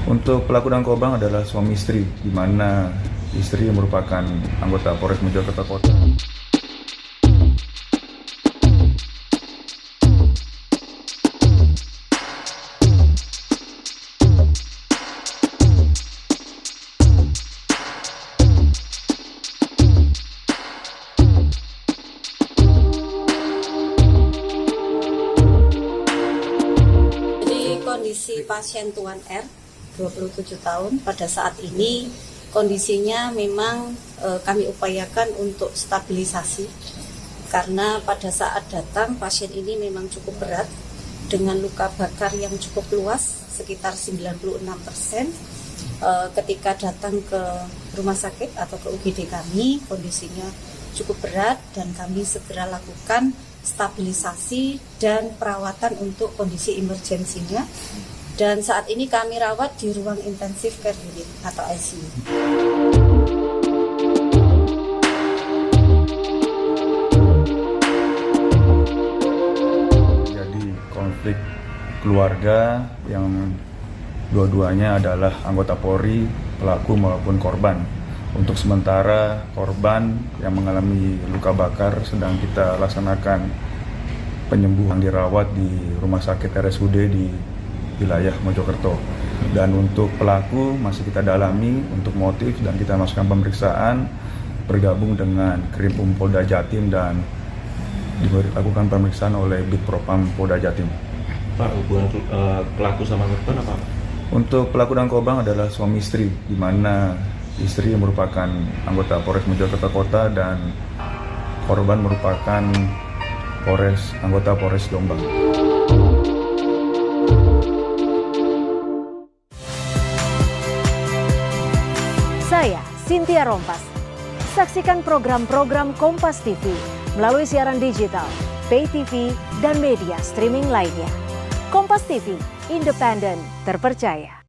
Untuk pelaku dan korban adalah suami istri, di mana istri merupakan anggota Polres Mojokerto Kota. Kondisi pasien Tuan R, 27 tahun, pada saat ini kondisinya memang kami upayakan untuk stabilisasi karena pada saat datang pasien ini memang cukup berat dengan luka bakar yang cukup luas sekitar 96%. Ketika datang ke rumah sakit atau ke UGD kami kondisinya cukup berat dan kami segera lakukan stabilisasi dan perawatan untuk kondisi emergensinya. Dan saat ini kami rawat di ruang intensif care unit atau ICU. Jadi konflik keluarga yang dua-duanya adalah anggota Polri, pelaku maupun korban. Untuk sementara korban yang mengalami luka bakar sedang kita laksanakan penyembuhan, dirawat di Rumah Sakit RSUD di wilayah Mojokerto. Dan untuk pelaku masih kita dalami untuk motif dan kita masukkan pemeriksaan, bergabung dengan Krimpum Polda Jatim dan dilakukan pemeriksaan oleh Bid Propam Polda Jatim. Pak, hubungan pelaku sama korban apa? Untuk pelaku dan korban adalah suami istri, di mana istri merupakan anggota Polres Mojokerto Kota dan korban merupakan anggota Polres Jombang. Saya Cynthia Rompas. Saksikan program-program Kompas TV melalui siaran digital, pay TV, dan media streaming lainnya. Kompas TV, independen, terpercaya.